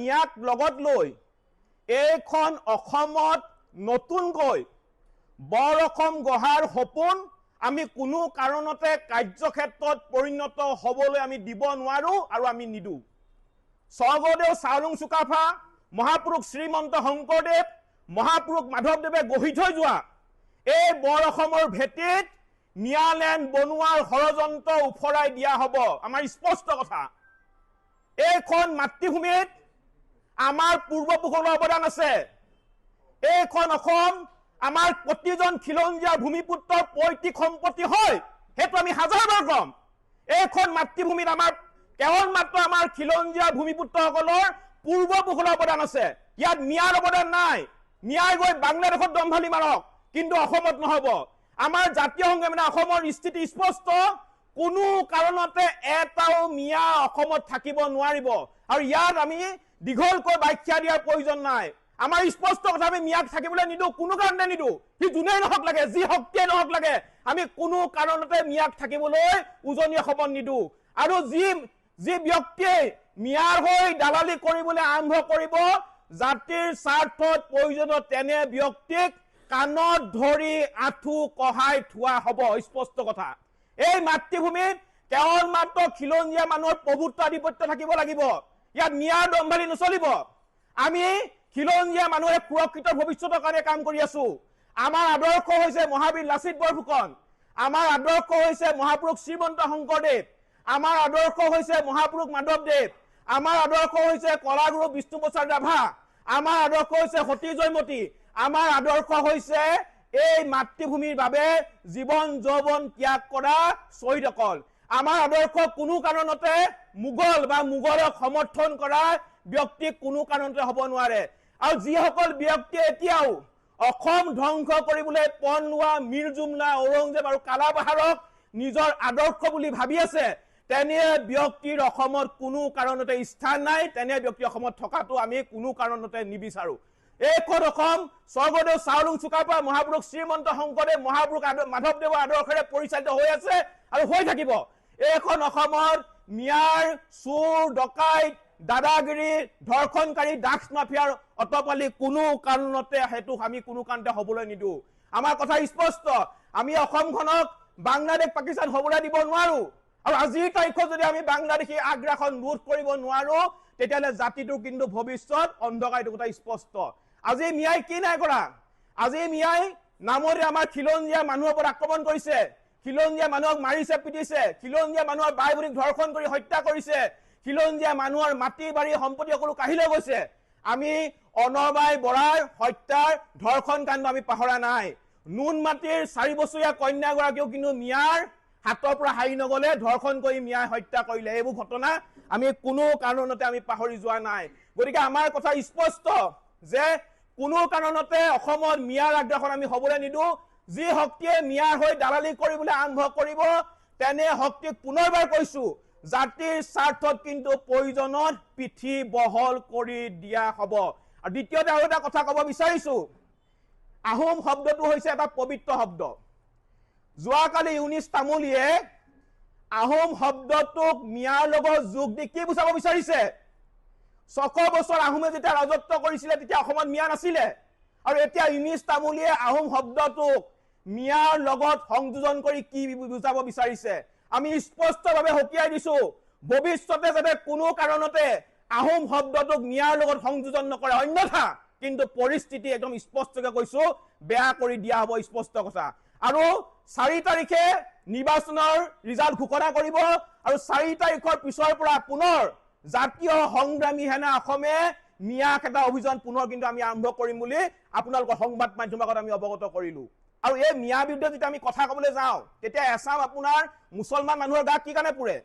মিয়াক লগত লৈ এইখন অসমত নতুনকৈ বৰ অসম গঢ়াৰ সপোন আমি কোনো কাৰণতে কাৰ্যক্ষেত্ৰত পৰিণত হ'বলৈ আমি দিব নোৱাৰো আৰু আমি নিদো। স্বৰ্গদেউ চাওলুং চুকাফা, মহাপুৰুষ শ্ৰীমন্ত শংকৰদেৱ, মহাপুৰুষ মাধৱদেৱে গঢ়ি থৈ যোৱা এই বৰ অসমৰ ভেটিত মিয়ালেণ্ড বনোৱাৰ ষড়যন্ত্ৰ উফৰাই দিয়া হ'ব। আমাৰ স্পষ্ট কথা। এইখন মাতৃভূমিত আমাৰ পূৰ্বপুৰুষৰ অৱদান আছে। এইখন অসম আমাৰ প্ৰতিজন খিলঞ্জীয়াৰ ভূমিপুত্ৰৰ পৈতৃক সম্পত্তি হয়। সেইটো আমি হাজাৰবাৰ কম। এইখন মাতৃভূমিত আমাৰ কেৱল মাত্ৰ আমাৰ খিলঞ্জীয়া ভূমিপুত্ৰসকলৰ পূৰ্বপুৰুষৰ অৱদান আছে। ইয়াত মিয়াৰ অৱদান নাই। মিয়াই গৈ বাংলাদেশত দম্ভালি মাৰক, কিন্তু অসমত নহ'ব। আমাৰ জাতীয় সংগ্ৰামে অসমৰ স্থিতি স্পষ্ট। কোনো কাৰণতে এটাও মিয়া অসমত থাকিব নোৱাৰিব আৰু ইয়াত আমি দীঘলকৈ ব্যাখ্যা দিয়াৰ প্ৰয়োজন নাই। আমাৰ স্পষ্ট কথা, আমি মিয়াক থাকিবলৈ নিদো, কোনো কাৰণতে নিদো। সি যোনেই নহওক লাগে, যি শক্তিয়ে নহওক লাগে, আমি কোনো কাৰণতে মিয়াক থাকিবলৈ উজনি অসমত নিদো। আৰু যি ব্যক্তিয়ে মিয়াৰ হৈ দালালি কৰিবলৈ আৰম্ভ কৰিব, জাতিৰ স্বাৰ্থত প্ৰয়োজনত তেনে ব্যক্তিক কাণত ধৰি আঁঠু কঢ়াই থোৱা হ'ব। স্পষ্ট কথা। এই মাতৃভূমিত কেৱল মাত্ৰ খিলঞ্জীয়া মানুহৰ প্ৰভুত্ব আধিপত্য থাকিব লাগিব। ইয়াত মিয়াৰ দম্ভালি নচলিব। আমি খিলঞ্জীয়া মানুহে সুৰক্ষিত ভৱিষ্যতৰ কাৰণে কাম কৰি আছো। আমাৰ আদৰ্শ হৈছে মহাবীৰ লাচিত বৰফুকন, আমাৰ আদৰ্শ হৈছে মহাপুৰুষ শ্ৰীমন্ত শংকৰদেৱ, আমাৰ আদৰ্শ হৈছে মহাপুৰুষ মাধৱদেৱ, আমাৰ আদৰ্শ হৈছে কলাগুৰু বিষ্ণুপ্ৰসাদ ৰাভা, আমাৰ আদৰ্শ হৈছে সতী জয়মতী, আমাৰ আদৰ্শ হৈছে এই মাতৃভূমিৰ বাবে জীৱন যৌৱন ত্যাগ কৰা শ্বহীদসকল। আমাৰ আদৰ্শ কোনো কাৰণতে মোগল বা মোগলক সমৰ্থন কৰা ব্যক্তিক কোনো কাৰণতে হ'ব নোৱাৰে। আৰু যিসকল ব্যক্তিয়ে এতিয়াও অসম ধ্বংস কৰিবলৈ পণ লোৱা মীৰ জুমলা, ঔৰংজেব আৰু কালাপাহাৰক নিজৰ আদৰ্শ বুলি ভাবি আছে, তেনে ব্যক্তিৰ অসমত কোনো কাৰণতে স্থান নাই। তেনে ব্যক্তি অসমত থকাটো আমি কোনো কাৰণতে নিবিচাৰো। এইখন অসম স্বৰ্গদেউ চাওলুং চুকাফা, মহাপুৰুষ শ্ৰীমন্ত শংকৰদেৱ, মহাপুৰুষ মাধৱদেৱৰ আদৰ্শৰে পৰিচালিত হৈ আছে আৰু হৈ থাকিব। এইখন অসমত মিয়াৰ চোৰ ডকাইত দাদাগিৰি ধৰ্ষণকাৰী ড্ৰাগছ মাফিয়াৰ অটপালি কোনো কাৰণতে সেইটো আমি কোনো কাৰণতে হ'বলৈ নিদো। আমাৰ কথা স্পষ্ট। আমি অসমখনক বাংলাদেশ পাকিস্তান হ'বলৈ দিব নোৱাৰো। আৰু আজিৰ তাৰিখত যদি আমি বাংলাদেশী আগ্ৰাসন ৰোধ কৰিব নোৱাৰো, তেতিয়াহ'লে জাতিটোৰ কিন্তু ভৱিষ্যত অন্ধকাৰ। এইটো কথা স্পষ্ট। আজি মিয়াই কি নাই কৰা? আজি মিয়াই নামৰে আমাৰ খিলঞ্জীয়া মানুহৰ ওপৰত আক্ৰমণ কৰিছে, খিলঞ্জীয়া মানুহক মাৰিছে, পিটিছে, খিলঞ্জীয়া মানুহৰ বাই ভনীক ধৰ্ষণ কৰি হত্যা কৰিছে, খিলঞ্জীয়া মানুহৰ মাটি বাৰী সম্পত্তি সকলো কাঢ়ি লৈ গৈছে। আমি অনবাই বৰাৰ হত্যাৰ ধৰ্ষণ কাণ্ড আমি পাহৰা নাই। নুনমাটিৰ 4 বছৰীয়া কন্যাগৰাকীও কিন্তু মিয়াৰ হাতৰ পৰা হাৰি নগলে, ধৰ্ষণ কৰি মিয়াই হত্যা কৰিলে। এইবোৰ ঘটনা আমি কোনো কাৰণতে আমি পাহৰি যোৱা নাই। গতিকে আমাৰ কথা স্পষ্ট যে কোনো কাৰণতে অসমত মিয়াৰ আগ্ৰাসন আমি হ'বলৈ নিদো। যি শক্তিয়ে মিয়াৰ হৈ দালালি কৰিবলৈ আৰম্ভ কৰিব, তেনে শক্তিক পুনৰবাৰ কৈছো, জাতিৰ স্বাৰ্থত কিন্তু প্ৰয়োজনত পিঠি বহল কৰি দিয়া হ'ব। আৰু দ্বিতীয়তে আৰু এটা কথা ক'ব বিচাৰিছো, আহোম শব্দটো হৈছে এটা পবিত্ৰ শব্দ। যোৱাকালি ইউনিছ তামুলীয়ে আহোম শব্দটোক মিয়াৰ লগত যোগ দি কি বুজাব বিচাৰিছে? 600 বছৰ আহোমে যেতিয়া ৰাজত্ব কৰিছিলে তেতিয়া অসমত মিয়া নাছিলে। আৰু এতিয়া ইউনিছ তামুলীয়ে আহোম শব্দটোক মিয়াৰ লগত সংযোজন কৰি কি বুজাব বিচাৰিছে? আমি স্পষ্টভাৱে সকীয়াই দিছো, ভৱিষ্যতে যাতে কোনো কাৰণতে আহোম শব্দটোক মিয়াৰ লগত সংযোজন নকৰে, অন্যথা কিন্তু পৰিস্থিতি একদম স্পষ্টকৈ কৈছো বেয়া কৰি দিয়া হ'ব। স্পষ্ট কথা। আৰু 4 তাৰিখে নিৰ্বাচনৰ ৰিজাল্ট ঘোষণা কৰিব আৰু 4 তাৰিখৰ পিছৰ পৰা পুনৰ জাতীয় সংগ্ৰামী সেনা অসমে মিয়াক এটা অভিযান পুনৰ কিন্তু আমি আৰম্ভ কৰিম বুলি আপোনালোকৰ সংবাদ মাধ্যমৰ আগত আমি অৱগত কৰিলো। আৰু এই মিয়া বিৰুদ্ধে যেতিয়া আমি কথা ক'বলৈ যাওঁ, তেতিয়া এছাম আপোনাৰ মুছলমান মানুহৰ গাত কি কাৰণে পুৰে?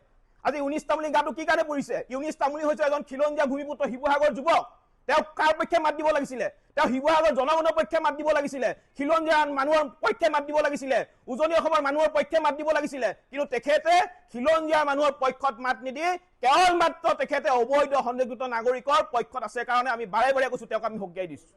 আজি ইউনিছ তামুলীৰ গাটো কি কাৰণে পৰিছে? ইউনিছ তামুলী হৈছে এজন খিলঞ্জীয়া ভূমিপুত্ৰ শিৱসাগৰ যুৱক। তেওঁ কাৰ পক্ষে মাত দিব লাগিছিলে? তেওঁ শিৱসাগৰ জনগণৰ পক্ষে মাত দিব লাগিছিলে, খিলঞ্জীয়া মানুহৰ পক্ষে মাত দিব লাগিছিলে, উজনি অসমৰ মানুহৰ পক্ষে মাত দিব লাগিছিলে। কিন্তু তেখেতে খিলঞ্জীয়া মানুহৰ পক্ষত মাত নিদি কেৱল মাত্ৰ তেখেতে অবৈধ সন্দেহযুক্ত নাগৰিকৰ পক্ষত আছে কাৰণে আমি বাৰে বাৰে কৈছো তেওঁক আমি সকীয়াই দিছো।